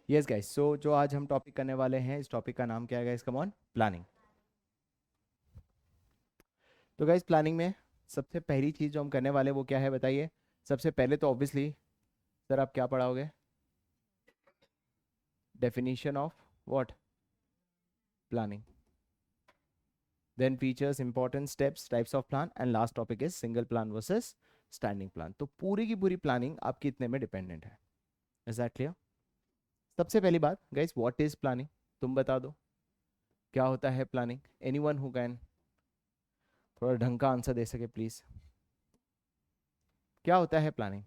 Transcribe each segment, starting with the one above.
Yes guys, सो जो आज हम टॉपिक करने वाले हैं, इस टॉपिक का नाम क्या है गाइस? Come on, planning. तो गाइस, प्लानिंग में सबसे पहली चीज़ जो हम करने वाले हैं वो क्या है बताइए? सबसे पहले तो ऑब्वियसली सर आप क्या पढ़ाओगे? Definition of what? Planning. Then features, important steps, types of plan, and last topic is single plan versus standing plan. तो पूरी की पूरी प्लानिंग आपकी इतने में डिपेंडेंट है। Is that clear? सबसे पहली बात गाइस, व्हाट इज प्लानिंग? तुम बता दो क्या होता है प्लानिंग। एनीवन हु कैन थोड़ा ढंग का आंसर दे सके प्लीज। क्या होता है planning?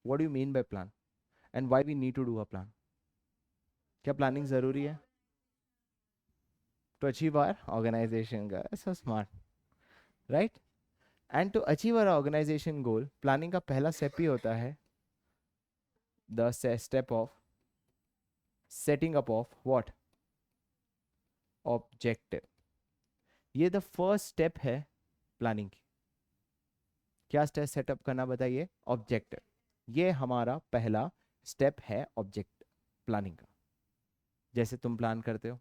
What do you mean by plan and why we need to do a plan? क्या प्लानिंग जरूरी है टू अचीव आवर ऑर्गेनाइजेशन का? So smart, right? And to achieve our organisation goal, planning का पहला step ही होता है the step of setting up of what? Objective. ये द फर्स्ट स्टेप है प्लानिंग की। क्या स्टेप सेटअप करना बताइए? ऑब्जेक्टिव। ये हमारा पहला स्टेप है ऑब्जेक्ट प्लानिंग का। जैसे तुम प्लान करते हो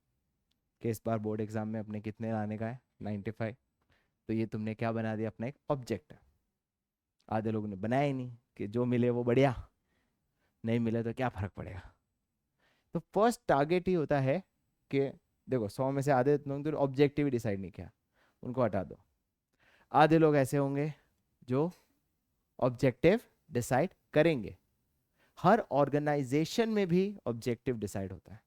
कि इस बार बोर्ड एग्जाम में अपने कितने लाने का है, 95, तो ये तुमने क्या बना दिया? अपना एक ऑब्जेक्ट। आधे लोगों ने बनाया ही नहीं कि जो मिले वो बढ़िया, नहीं मिले तो क्या फर्क पड़ेगा। तो फर्स्ट टारगेट ही होता है कि देखो 100 में से आधे लोग तो ऑब्जेक्टिव ही डिसाइड नहीं किया, उनको हटा दो। आधे लोग ऐसे होंगे जो ऑब्जेक्टिव डिसाइड करेंगे। हर ऑर्गेनाइजेशन में भी ऑब्जेक्टिव डिसाइड होता है,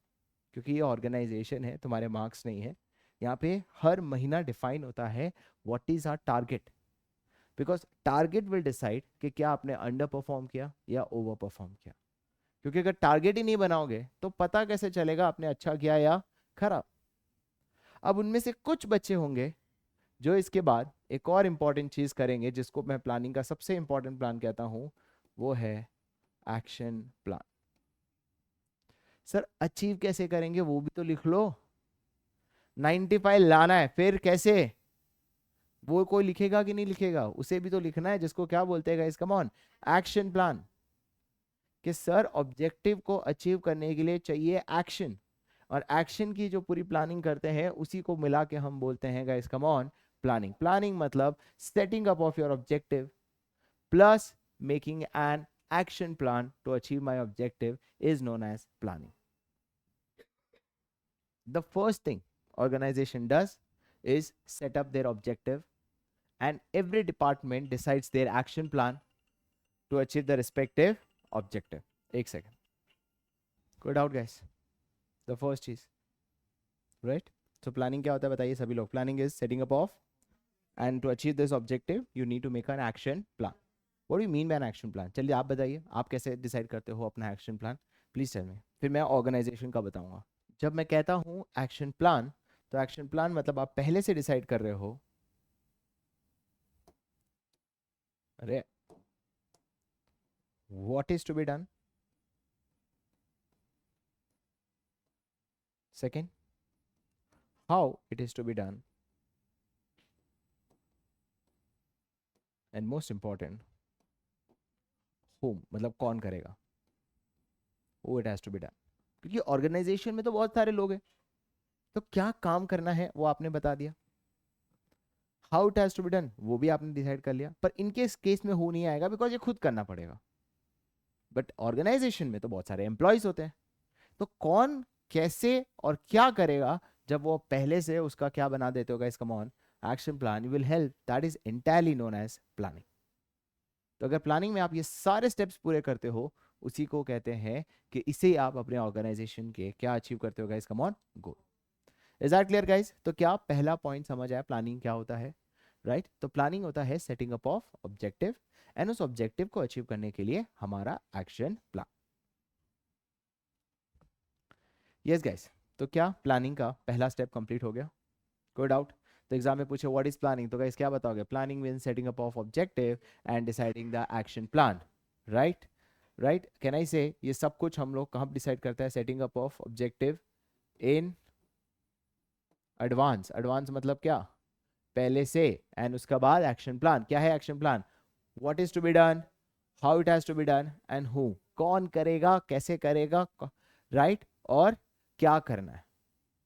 क्योंकि ये ऑर्गेनाइजेशन है, तुम्हारे मार्क्स नहीं है। यहाँ पे हर महीना डिफाइन होता है what is our target, because target will decide कि क्या आपने अंडर परफॉर्म किया या ओवर परफॉर्म किया। क्योंकि अगर टारगेट ही नहीं बनाओगे तो पता कैसे चलेगा आपने अच्छा किया या खराब। अब उनमें से कुछ बच्चे होंगे जो इसके बाद एक और इंपॉर्टेंट चीज करेंगे, जिसको मैं प्लानिंग का सबसे इंपॉर्टेंट प्लान कहता हूं, वो है एक्शन प्लान। सर अचीव कैसे करेंगे वो भी तो लिख लो। 95 लाना है, फिर कैसे? वो कोई लिखेगा कि नहीं लिखेगा? उसे भी तो लिखना है, जिसको क्या बोलते हैं guys? Come on, action plan. कि सर ऑब्जेक्टिव को अचीव करने के लिए चाहिए एक्शन, और एक्शन की जो पूरी प्लानिंग करते हैं उसी को मिला के हम बोलते हैं guys come on planning. Planning मतलब setting up of your objective plus making an action plan to achieve my objective is known as planning. The first thing organization does is set up their objective, and every department decides their action plan to achieve the respective objective. एक second, कोई doubt guys? The first चीज, right? So planning क्या होता है बताइए सभी लोग? Planning is setting up of, and to achieve this objective you need to make an action plan. What do you mean by an action plan? चलिए आप बताइए, आप कैसे डिसाइड करते हो अपना action plan? Please tell me, फिर मैं ऑर्गेनाइजेशन का बताऊंगा। जब मैं कहता हूँ एक्शन प्लान, तो एक्शन प्लान मतलब आप पहले से डिसाइड कर रहे हो, अरे what is to be done. Second, how it is to be done, and most important, whom मतलब कौन करेगा, वो it has to be done. क्योंकि ऑर्गेनाइजेशन में तो बहुत सारे लोग हैं, तो क्या काम करना है वो आपने बता दिया, how it has to be done वो भी आपने डिसाइड कर लिया, पर इनके केस में हो नहीं आएगा बिकॉज ये खुद करना पड़ेगा। बट ऑर्गेनाइजेशन में तो बहुत सारे एम्प्लॉयज होते हैं, तो कौन कैसे और क्या करेगा, जब वो पहले से उसका क्या बना देते होगा, इसका come on action plan will help, that is entirely known as planning. तो अगर प्लानिंग में आप ये सारे स्टेप्स पूरे करते हो, उसी को कहते हैं कि इसे आप अपने ऑर्गेनाइजेशन के क्या अचीव करते हो guys, come on goal. Is that clear guys? तो क्या पहला पॉइंट समझ आया प्लानिंग क्या होता है, राइट? तो प्लानिंग होता है setting up of objective, and उस ऑब्जेक्टिव को अचीव करने के लिए हमारा एक्शन प्लान। यस गाइस, तो क्या प्लानिंग का पहला स्टेप कंप्लीट हो गया? कोई डाउट? तो एग्जाम में पूछे व्हाट इज प्लानिंग, तो गाइस क्या बताओगे? Planning means setting up of objective and deciding the action plan, right? Right, can I से ये सब कुछ हम लोग कहाँ डिसाइड करते हैं? Setting up of objective in advance. Advance मतलब क्या? पहले से। एंड उसका बाद एक्शन प्लान। क्या है action plan? What is to be done, how it has to be done, and who. कौन करेगा, कैसे करेगा, राइट, और क्या करना है।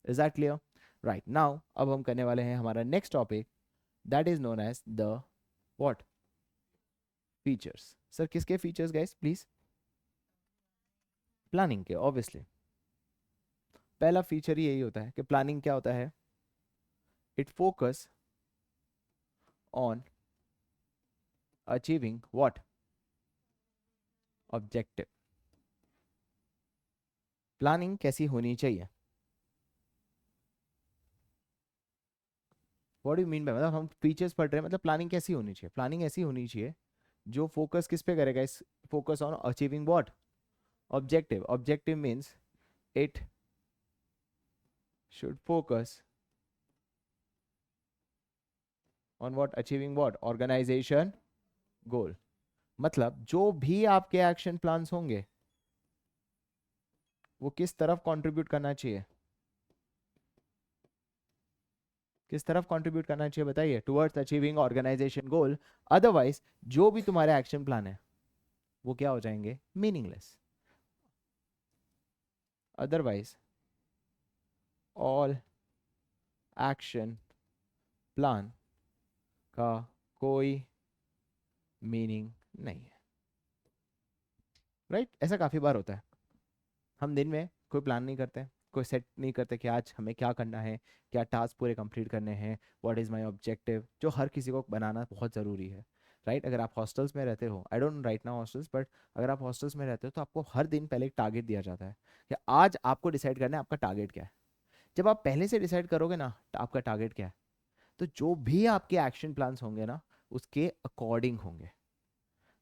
Is that clear? Right, now अब हम करने वाले हैं हमारा next topic, that is known as the what, features. Sir किसके फीचर्स गाइस, प्लीज? प्लानिंग के, ऑब्वियसली। पहला फीचर ही यही होता है कि प्लानिंग क्या होता है, it focus on achieving what, objective. Planning कैसी होनी चाहिए, what do you mean bye, मतलब हम फीचर्स पढ़ रहे हैं, मतलब प्लानिंग कैसी होनी चाहिए? प्लानिंग ऐसी होनी चाहिए जो फोकस किस पे करेगा, is focus on achieving what, objective. Objective means it should focus on what, achieving what, organisation goal. मतलब जो भी आपके एक्शन प्लान्स होंगे वो किस तरफ कंट्रीब्यूट करना चाहिए, किस तरफ कंट्रीब्यूट करना चाहिए बताइए, towards achieving organisation goal. Otherwise जो भी तुम्हारे एक्शन प्लान है वो क्या हो जाएंगे, meaningless. Otherwise all action plan का कोई मीनिंग नहीं है, राइट? ऐसा काफी बार होता है, हम दिन में कोई प्लान नहीं करते, कोई सेट नहीं करते कि आज हमें क्या करना है, क्या टास्क पूरे कंप्लीट करने हैं, व्हाट इज़ माय ऑब्जेक्टिव, जो हर किसी को बनाना बहुत ज़रूरी है, राइट? अगर आप हॉस्टल्स में रहते हो, I don't write now hostels, but अगर आप हॉस्टल्स में रहते हो तो आपको हर दिन पहले एक टारगेट दिया जाता है कि आज आपको डिसाइड करना है आपका टारगेट क्या है। जब आप पहले से डिसाइड करोगे ना आपका टारगेट क्या है, तो जो भी आपके एक्शन प्लान्स होंगे ना उसके अकॉर्डिंग होंगे।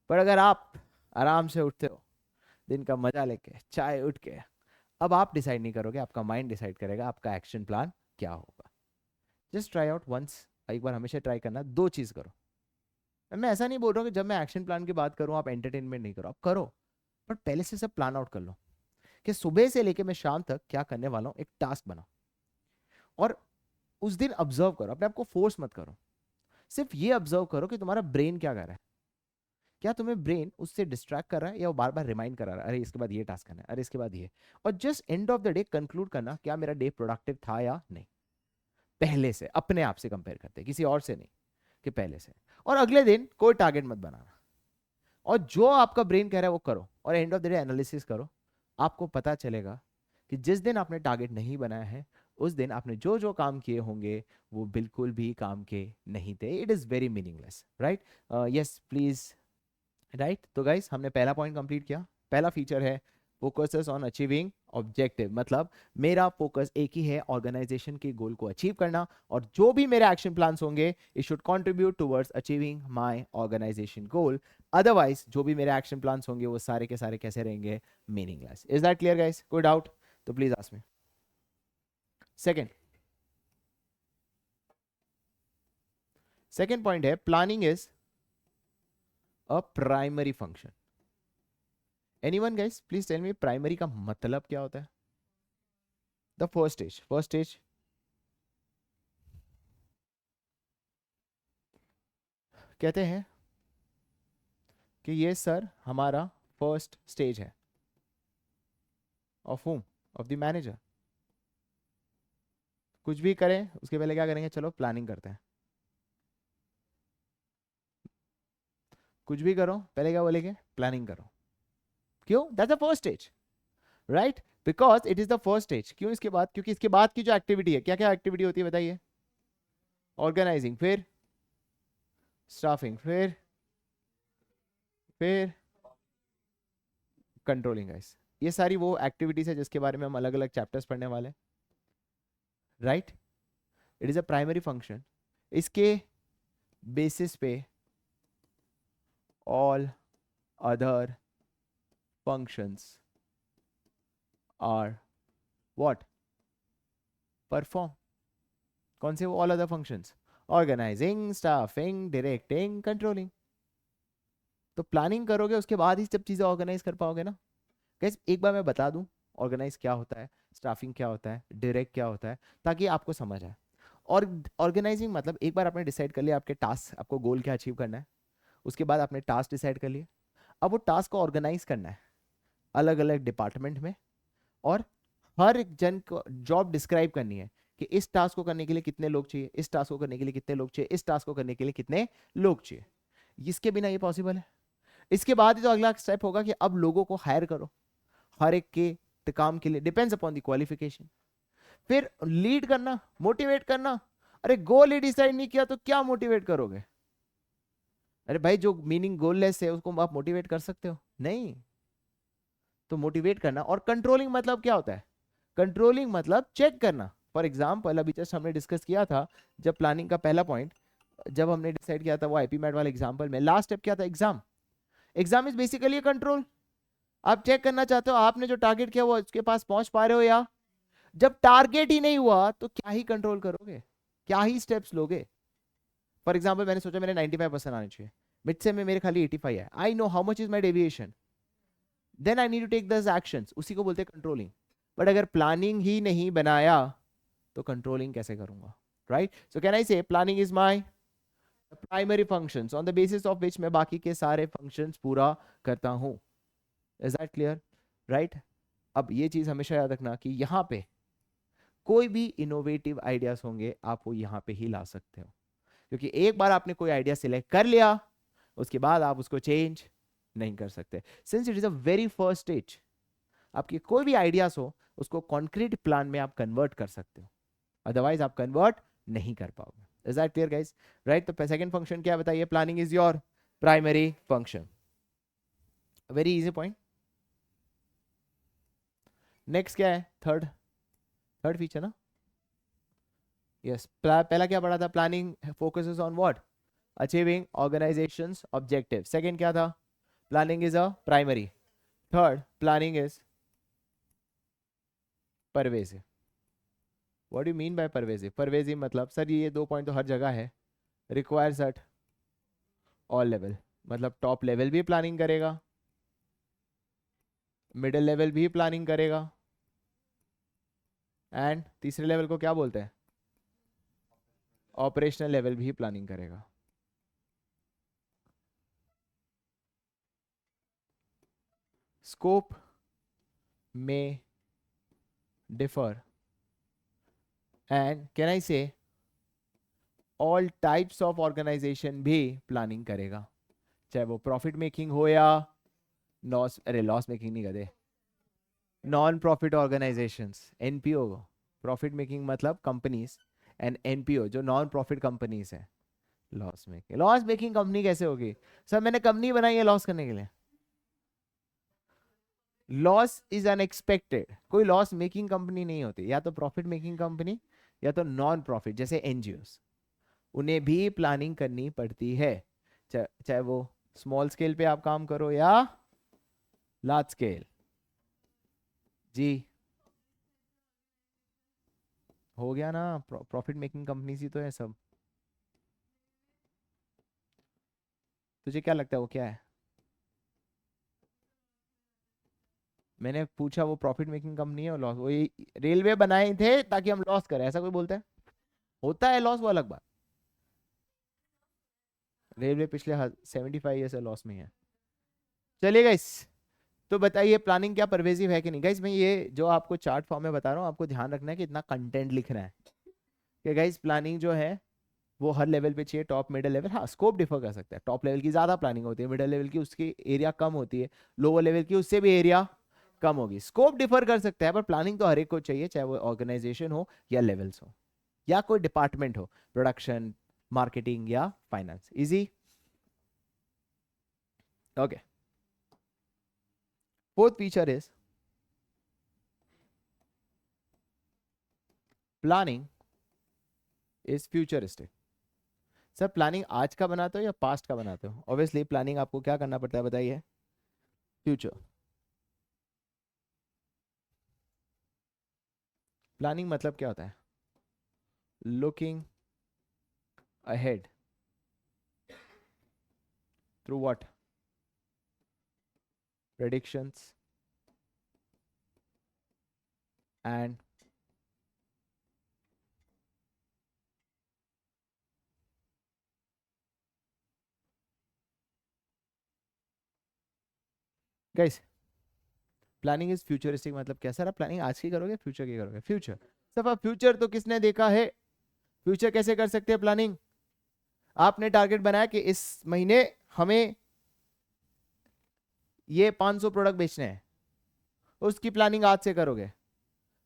पर अगर आप आराम से उठते हो दिन का मजा लेके, चाय उठ के, अब आप डिसाइड नहीं करोगे, आपका माइंड डिसाइड करेगा आपका एक्शन प्लान क्या होगा। जस्ट ट्राई आउट वंस, एक बार हमेशा ट्राई करना, दो चीज़ करो। मैं ऐसा नहीं बोल रहा हूँ कि जब मैं एक्शन प्लान की बात करूँ आप एंटरटेनमेंट नहीं करो, आप करो, बट पहले से सब प्लान आउट कर लो कि सुबह से लेके मैं शाम तक क्या करने वाला हूँ, एक टास्क बनाओ और उस दिन ऑब्जर्व करो, अपने आप को फोर्स मत करो, सिर्फ ये ऑब्जर्व करो कि तुम्हारा ब्रेन क्या कर रहा है, क्या तुम्हें ब्रेन उससे डिस्ट्रैक्ट कर रहा है या वो बार बार रिमाइंड करा रहा है, अरे इसके बाद ये टास्क करना है, अरे इसके बाद ये, और just end of the day conclude करना क्या मेरा डे प्रोडक्टिव था या नहीं, पहले से अपने आप से कंपेयर करते, किसी और से नहीं, कि पहले से। और अगले दिन कोई टारगेट मत बनाना, और जो आपका ब्रेन कह रहा है वो करो, और end of the day analysis करो, आपको पता चलेगा कि जिस दिन आपने टारगेट नहीं बनाया है उस दिन आपने जो जो काम किए होंगे वो बिल्कुल भी काम के नहीं थे, it is very meaningless, right? Yes please, right? तो गाइस हमने पहला पॉइंट कंप्लीट किया, पहला फीचर है फोकसेस ऑन अचीविंग ऑब्जेक्टिव, मतलब मेरा फोकस एक ही है, ऑर्गेनाइजेशन के गोल को अचीव करना, और जो भी मेरे एक्शन प्लान्स होंगे it should contribute towards achieving my organisation goal. Otherwise जो भी मेरे एक्शन प्लान्स होंगे वो सारे के सारे कैसे रहेंगे, meaningless. Is that clear guys? कोई डाउट तो please ask me. Second point है planning is a primary function. Anyone guys please tell me primary का मतलब क्या होता है? द फर्स्ट स्टेज कहते हैं कि ये सर हमारा फर्स्ट स्टेज है of home, of the manager. कुछ भी करें उसके पहले क्या करेंगे, चलो प्लानिंग करते हैं। कुछ भी करो पहले क्या बोलेंगे, प्लानिंग करो। क्यों? That's the first stage, right? Because it is the first stage. क्यों इसके बाद? क्योंकि इसके बाद की जो एक्टिविटी है, क्या क्या एक्टिविटी होती है बताइए? ऑर्गेनाइजिंग, फिर स्टाफिंग, फिर कंट्रोलिंग गाइस। ये सारी वो एक्टिविटीज है जिसके बारे में हम अलग अलग चैप्टर्स पढ़ने वाले हैं, right? It is a primary function. इसके बेसिस पे all other functions are what? Perform. कौन से वो all other functions? Organising, staffing, directing, controlling. तो प्लानिंग करोगे उसके बाद ही सब चीजें ऑर्गेनाइज कर पाओगे ना। गाइस एक बार मैं बता दूं ऑर्गेनाइज क्या होता है, स्टाफिंग क्या होता है, डायरेक्ट क्या होता है, ताकि आपको समझ आए। और ऑर्गेनाइजिंग मतलब एक बार आपने डिसाइड कर लिया आपके टास्क, आपको गोल क्या अचीव करना है, उसके बाद आपने टास्क डिसाइड कर लिए, अब वो टास्क को ऑर्गेनाइज करना है। अलग अलग डिपार्टमेंट में, और हर एक जन को जॉब डिस्क्राइब करनी है कि इस टास्क को करने के लिए कितने लोग चाहिए, इस टास्क को करने के लिए कितने लोग चाहिए, इस टास्क को करने के लिए कितने लोग चाहिए। इसके बिना ये पॉसिबल है। इसके बाद ही तो अगला स्टेप होगा कि अब लोगों को हायर करो हर एक के काम के लिए, डिपेंड्स अपॉन द क्वालिफिकेशन। फिर लीड करना, मोटिवेट करना। अरे गोल ही डिसाइड नहीं किया तो क्या मोटिवेट करोगे? अरे भाई जो मीनिंग गोललेस है उसको आप मोटिवेट कर सकते हो? नहीं। तो मोटिवेट करना। और कंट्रोलिंग मतलब क्या होता है? कंट्रोलिंग मतलब चेक करना। फॉर एग्जाम्पल अभी जस्ट हमने डिस्कस किया था जब प्लानिंग का पहला पॉइंट जब हमने डिसाइड किया था वो आईपी मैट वाले एग्जाम्पल में, लास्ट स्टेप क्या था? Exam. Exam is basically control. आप चेक करना चाहते हो आपने जो टारगेट किया वो उसके पास पहुंच पा रहे हो या? जब टारगेट ही नहीं हुआ तो क्या ही कंट्रोल करोगे, क्या ही स्टेप्स लोगे? फॉर एग्जाम्पल मैंने सोचा मेरे 95% आने चाहिए, मिड से में मेरे खाली 85 है, I know how much is my deviation, then I need to take this actions, उसी को बोलते हैं कंट्रोलिंग। बट अगर प्लानिंग ही नहीं बनाया तो कंट्रोलिंग कैसे करूंगा? राइट? सो कैन आई से planning is my primary functions on the basis of which मैं बाकी के सारे फंक्शंस पूरा करता हूं। Is that clear? राइट? अब ये चीज हमेशा याद रखना कि यहाँ पे कोई भी इनोवेटिव आइडियाज होंगे आप वो यहाँ पे ही ला सकते हो, क्योंकि एक बार आपने कोई आइडिया सिलेक्ट कर लिया उसके बाद आप उसको चेंज नहीं कर सकते, since it is a very first stage. आपके कोई भी आइडियाज हो उसको कॉन्क्रीट प्लान में आप कन्वर्ट कर सकते हो, अदरवाइज आप कन्वर्ट नहीं कर पाओगे। Is that clear guys? Right? तो सेकंड फंक्शन क्या बताइए? Planning is your primary function. Very easy point. Next क्या है? थर्ड, थर्ड फीचर ना? यस, पहला क्या पढ़ा था? Planning focuses on what? Achieving organisations objective. Second क्या था? Planning is a primary. Third, planning is pervasive. What do you mean bye pervasive? Pervasive मतलब सर ये दो पॉइंट तो हर जगह है, रिक्वायर्स एट ऑल लेवल, मतलब टॉप लेवल भी प्लानिंग करेगा, मिडिल लेवल भी प्लानिंग करेगा, एंड तीसरे लेवल को क्या बोलते हैं? ऑपरेशनल लेवल भी प्लानिंग करेगा। स्कोप में डिफर एंड कैन आई से ऑल टाइप्स ऑफ ऑर्गेनाइजेशन भी प्लानिंग करेगा, चाहे वो प्रॉफिट मेकिंग हो या लॉस, अरे लॉस मेकिंग नहीं कहते, non profit organisations, NPO. Profit making मतलब कंपनीज, एंड एनपीओ जो नॉन प्रॉफिट कंपनीज है। Loss making, loss making company कैसे होगी? सर मैंने कंपनी बनाई है लॉस करने के लिए। लॉस इज अनएक्सपेक्टेड, कोई लॉस मेकिंग कंपनी नहीं होती, या तो प्रॉफिट मेकिंग कंपनी या तो नॉन प्रॉफिट जैसे एनजीओस, उन्हें भी प्लानिंग करनी पड़ती है, चाहे वो स्मॉल स्केल पे आप काम करो या लार्ज स्केल। जी हो गया ना, प्रॉफिट मेकिंग कंपनीज ही तो है सब। तुझे क्या लगता है वो क्या है? मैंने पूछा वो प्रॉफिट मेकिंग कंपनी है और लॉस, वो रेलवे बनाए थे ताकि हम लॉस करें, ऐसा कोई बोलता है? होता है लॉस, वो अलग बात। रेलवे पिछले 75 ईयर से लॉस में है। चलिए गाइस, तो बताइए प्लानिंग क्या परवेजिव है कि नहीं? गाइस मैं ये जो आपको चार्ट फॉर्म में बता रहा हूँ आपको ध्यान रखना है कि इतना कंटेंट लिखना है कि गाइस प्लानिंग जो है वो हर लेवल पे चाहिए, टॉप मिडिल लेवल। हाँ स्कोप डिफर कर सकता है, टॉप लेवल की ज्यादा प्लानिंग होती है, मिडिल लेवल की उसकी एरिया कम होती है, लोअर लेवल की उससे भी एरिया कम होगी। स्कोप डिफर कर सकता है पर प्लानिंग तो हर एक को चाहिए, चाहे वो ऑर्गेनाइजेशन हो या लेवल्स हो या कोई डिपार्टमेंट हो, प्रोडक्शन, मार्केटिंग या finance. Easy? Okay. Fourth feature is planning is futuristic. Sir planning आज का बनाते हो या पास्ट का बनाते हो? ऑब्वियसली प्लानिंग आपको क्या करना पड़ता है बताइए? फ्यूचर। प्लानिंग मतलब क्या होता है? Looking ahead through what? Predictions and guys planning is futuristic मतलब क्या सर? आप प्लानिंग आज की करोगे, फ्यूचर की करोगे? फ्यूचर। सब फ्यूचर तो किसने देखा है? फ्यूचर कैसे कर सकते हैं प्लानिंग? आपने टारगेट बनाया कि इस महीने हमें ये 500 प्रोडक्ट बेचने हैं, उसकी प्लानिंग आज से करोगे।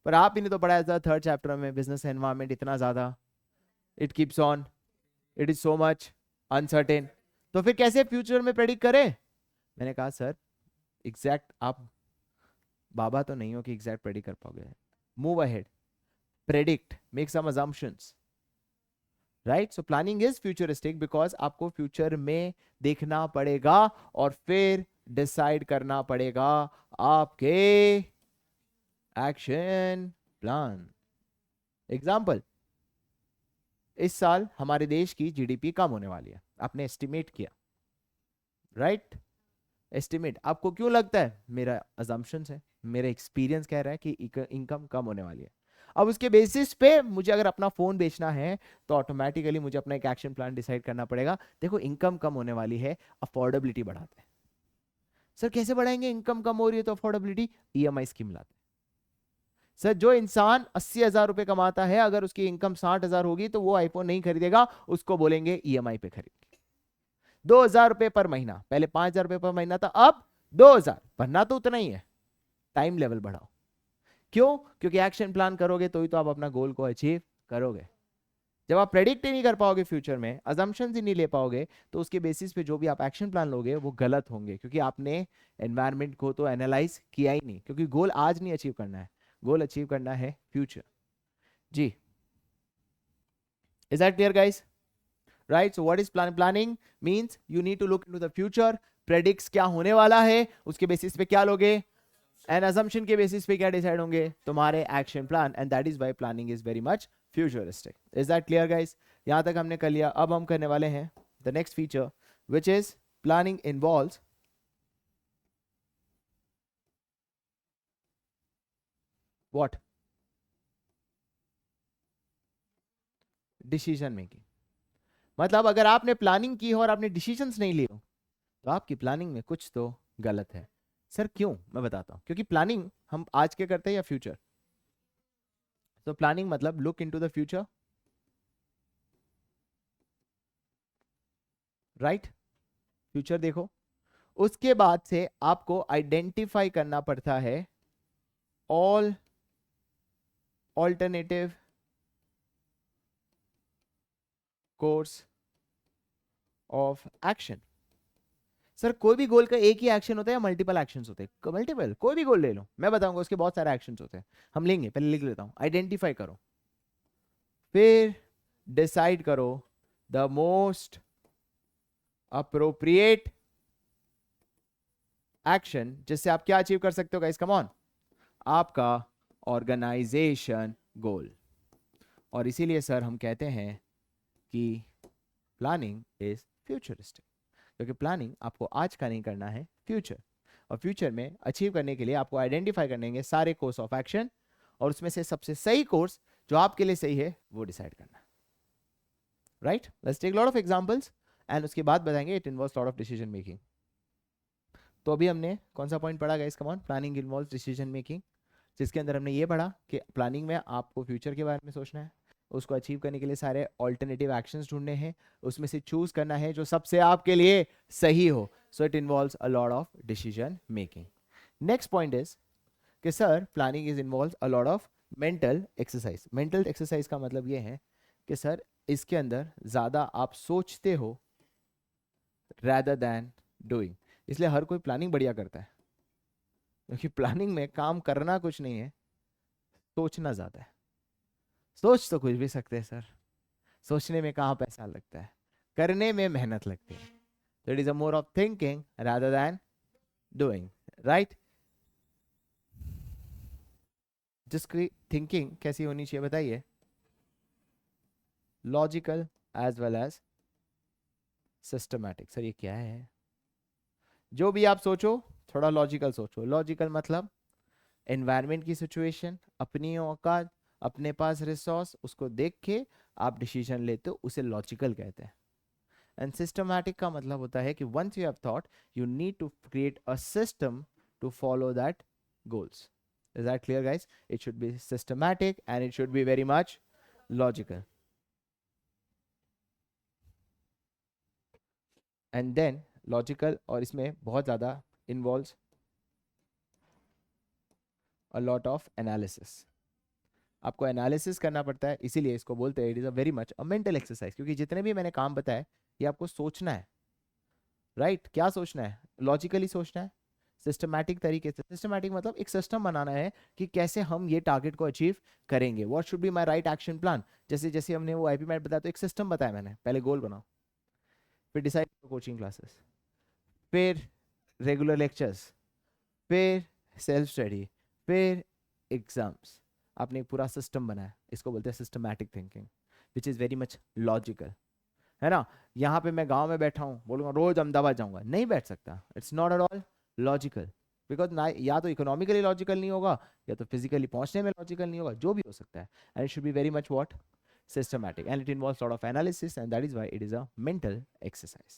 पर आप ही ने तो पढ़ाया था थर्ड चैप्टर में, बिजनेस एनवायरनमेंट इतना ज्यादा, it keeps on, it is so much uncertain, तो फिर कैसे फ्यूचर में प्रेडिक्ट करें? मैंने कहा सर एग्जैक्ट आप बाबा तो नहीं हो कि एग्जैक्ट प्रेडिक्ट कर पाओगे। Move ahead, predict, make some assumptions, right? So planning is futuristic because आपको फ्यूचर में देखना पड़ेगा और फिर डिसाइड करना पड़ेगा आपके एक्शन प्लान। एग्जाम्पल, इस साल हमारे देश की जीडीपी कम होने वाली है, आपने एस्टिमेट किया, राइट? एस्टिमेट, आपको क्यों लगता है? मेरा अजम्पशंस है, मेरा एक्सपीरियंस कह रहा है कि इनकम कम होने वाली है। अब उसके बेसिस पे मुझे अगर अपना फोन बेचना है तो ऑटोमेटिकली मुझे अपना एक एक्शन प्लान डिसाइड करना पड़ेगा। देखो इनकम कम होने वाली है, अफोर्डेबिलिटी बढ़ाते हैं। सर कैसे बढ़ाएंगे? इनकम कम हो रही है तो अफोर्डेबिलिटी, ईएमआई स्कीम लाते हैं। सर जो इंसान 80,000 रुपए कमाता है, अगर उसकी इनकम 60,000 होगी तो वो आईफोन नहीं खरीदेगा, उसको बोलेंगे ईएमआई पे खरीद। 2,000 रुपए पर महीना, पहले 5,000 रुपए पर महीना था, अब 2,000, बनना तो उतना ही है, टाइम लेवल बढ़ाओ। क्यों? क्योंकि एक्शन प्लान करोगे तो ही तो आप अपना गोल को अचीव करोगे। जब आप प्रेडिक्ट ही नहीं कर पाओगे फ्यूचर में, अजम्पशंस ही नहीं ले पाओगे, तो उसके बेसिस पे जो भी आप एक्शन प्लान लोगे वो गलत होंगे, क्योंकि आपने एनवायरनमेंट को तो एनालाइज किया ही नहीं। क्योंकि गोल आज नहीं अचीव करना है, गोल अचीव करना है फ्यूचर। जी, is that clear guys? Right? So what is planning? Means you need to look into the future, predicts क्या होने वाला है, उसके बेसिस पे क्या लोगे, एंड assumption के बेसिस पे क्या डिसाइड होंगे तुम्हारे action plan, and that is why planning is very much futuristic. Is that clear guys? यहां तक हमने कर लिया। अब हम करने वाले हैं the next feature which is planning involves what? Decision making. मतलब अगर आपने प्लानिंग की हो और आपने डिसीजंस नहीं लिए हो तो आपकी प्लानिंग में कुछ तो गलत है। सर क्यों? मैं बताता हूं। क्योंकि प्लानिंग हम आज के करते हैं या फ्यूचर? तो प्लानिंग मतलब look into the future, right? Future देखो, उसके बाद से आपको आइडेंटिफाई करना पड़ता है all alternative course of action. Sir कोई भी गोल का एक ही एक्शन होता है या मल्टीपल एक्शंस होते हैं? मल्टीपल, कोई भी गोल ले लो, मैं बताऊंगा उसके बहुत सारे एक्शंस होते हैं, हम लेंगे। पहले लिख लेता हूं, आइडेंटिफाई करो, फिर डिसाइड करो द मोस्ट अप्रोप्रिएट एक्शन, जिससे आप क्या अचीव कर सकते हो गाइस? कम ऑन, आपका ऑर्गेनाइजेशन गोल। और इसीलिए सर हम कहते हैं कि प्लानिंग इज फ्यूचरिस्टिक, क्योंकि प्लानिंग आपको आज का नहीं करना है, फ्यूचर। और फ्यूचर में अचीव करने के लिए आपको आइडेंटिफाई करने सारे कोर्स ऑफ एक्शन, और उसमें से सबसे सही कोर्स जो आपके लिए सही है वो डिसाइड करना है। Right? Let's take lot of examples and उसके बाद बताएंगे it involves lot of decision making. तो अभी हमने कौन सा पॉइंट पढ़ा guys? Come on, planning involves decision making, जिसके अंदर हमने ये पढ़ा कि प्लानिंग में आपको फ्यूचर के बारे में सोचना है, उसको अचीव करने के लिए सारे ऑल्टरनेटिव एक्शंस ढूंढने हैं, उसमें से चूज करना है जो सबसे आपके लिए सही हो। So it involves a lot of decision making. Next point is कि sir planning is involves a lot of mental exercise. Mental exercise का मतलब ये है कि सर इसके अंदर ज्यादा आप सोचते हो rather than डूइंग। इसलिए हर कोई प्लानिंग बढ़िया करता है, क्योंकि प्लानिंग में काम करना कुछ नहीं है, सोचना ज्यादा है। सोच तो कुछ भी सकते हैं सर, सोचने में कहाँ पैसा लगता है, करने में मेहनत लगती है। तो it is a more of thinking rather than doing, right? जिसकी थिंकिंग कैसी होनी चाहिए बताइए? Logical as well as systematic. Sir ये क्या है? जो भी आप सोचो थोड़ा लॉजिकल सोचो। लॉजिकल मतलब एनवायरनमेंट की सिचुएशन, अपनी औकात, अपने पास रिसोर्स, उसको देख के आप डिसीजन लेते हो, उसे लॉजिकल कहते हैं। एंड सिस्टमैटिक का मतलब होता है कि once you have thought, you need to create a system to follow that goals. Is that clear, guys? It should be systematic and it should be very much logical. And then logical, और इसमें बहुत ज़्यादा involves a lot of analysis. आपको analysis करना पड़ता है, इसीलिए इसको बोलते हैं it is a very much a mental exercise, क्योंकि जितने भी मैंने काम बताए ये आपको सोचना है, राइट? क्या सोचना है? लॉजिकली सोचना है, सिस्टमैटिक तरीके से। सिस्टमैटिक मतलब एक सिस्टम बनाना है कि कैसे हम ये टारगेट को अचीव करेंगे, what should be my right action plan. जैसे जैसे हमने वो आईपी मैट बताया तो एक सिस्टम बताया मैंने, पहले गोल बनाओ, फिर डिसाइड कोचिंग क्लासेस, फिर रेगुलर लेक्चर्स, फिर सेल्फ स्टडी, फिर एग्जाम्स। आपने एक पूरा सिस्टम बनाया, इसको बोलते हैं systematic thinking, which is very much logical, है ना? यहाँ पे मैं गांव में बैठा हूँ, बोलूँगा रोज अहमदाबाद जाऊँगा, नहीं बैठ सकता। It's not at all logical, because ना या तो इकोनॉमिकली लॉजिकल नहीं होगा या तो फिजिकली पहुँचने में लॉजिकल नहीं होगा, जो भी हो सकता है। And it should be very much what systematic and it involves lot of analysis and that is why it is a mental exercise.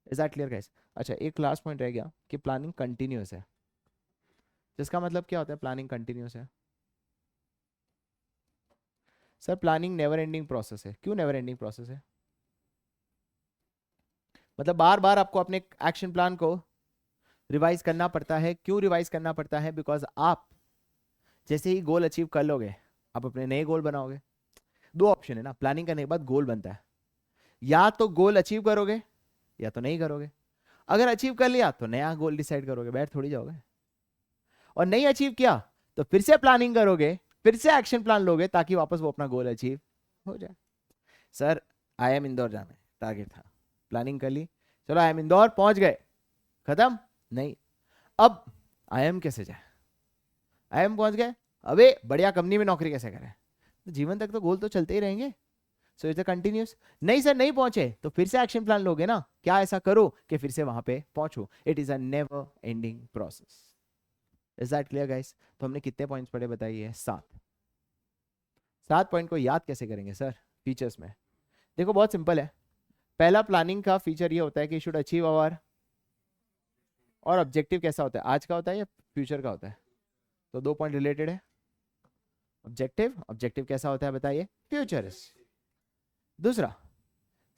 Is that clear, guys? अच्छा, एक लास्ट पॉइंट रह गया कि प्लानिंग कंटिन्यूस है, जिसका मतलब क्या होता है प्लानिंग कंटिन्यूस है? Sir planning never ending process है। क्यों नेवर एंडिंग प्रोसेस है? मतलब बार बार आपको अपने एक्शन प्लान को रिवाइज करना पड़ता है। क्यों रिवाइज करना पड़ता है? बिकॉज आप जैसे ही गोल अचीव कर लोगे आप अपने नए गोल बनाओगे। दो ऑप्शन है ना, प्लानिंग करने के बाद गोल बनता है, या तो गोल अचीव करोगे या तो नहीं करोगे। अगर अचीव कर लिया तो नया गोल डिसाइड करोगे, बैठ थोड़ी जाओगे। और नहीं अचीव किया तो फिर से प्लानिंग करोगे, फिर से एक्शन प्लान लोगे ताकि वापस वो अपना गोल अचीव हो जाए। सर IIM इंदौर जाना है, टारगेट था, प्लानिंग कर ली, चलो IIM इंदौर पहुंच गए, खत्म? नहीं, अब IIM कैसे जाए? IIM पहुंच गए, अबे बढ़िया कंपनी में नौकरी कैसे करें? तो जीवन तक तो गोल तो चलते ही रहेंगे। So it's continuous. नहीं सर नहीं पहुंचे तो फिर से एक्शन प्लान लोगे ना, क्या ऐसा करो कि फिर से वहां पे पहुंचो। It is a never ending process. Is that clear, guys? तो हमने कितने पॉइंट्स पढ़े बताइए? 7। 7 पॉइंट को याद कैसे करेंगे सर फीचर्स में? देखो बहुत सिंपल है। पहला प्लानिंग का फीचर ये होता है कि शुड अचीव आवर, और ऑब्जेक्टिव कैसा होता है, आज का होता है या फ्यूचर का होता है? तो 2 पॉइंट रिलेटेड है। ऑब्जेक्टिव, ऑब्जेक्टिव कैसा होता है बताइए? फ्यूचरिस्ट। दूसरा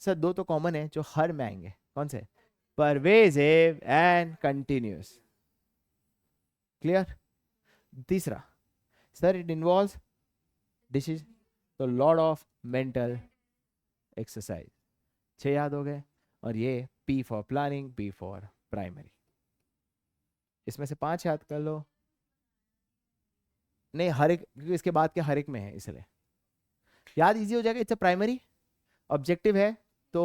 सर 2 तो कॉमन है जो हर में आएंगे, कौन से? Pervasive and continuous. क्लियर? तीसरा सर इट इन्वॉल्व्स डिसीजन, तो लॉट ऑफ मेंटल एक्सरसाइज। 6 याद हो गए। और ये P for planning, P for primary. इसमें से 5 याद कर लो। नहीं हर एक, क्योंकि इसके बाद के हर एक में है इसलिए याद इजी हो जाएगा। It's a primary. ऑब्जेक्टिव है तो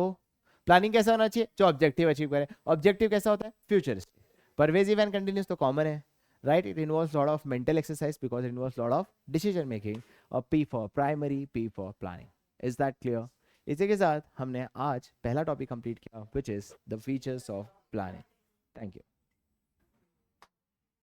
प्लानिंग कैसा होना चाहिए? जो ऑब्जेक्टिव अचीव करे। ऑब्जेक्टिव कैसा होता है? फ्यूचरिस्टिक। परवेजिव एंड कंटिन्यूस तो कॉमन है, right? It involves lot of mental exercise because it involves lot of decision making. और P for primary, P for planning. Is that clear? इसी के साथ हमने आज पहला टॉपिक कंप्लीट किया, which is the features of planning. Thank you.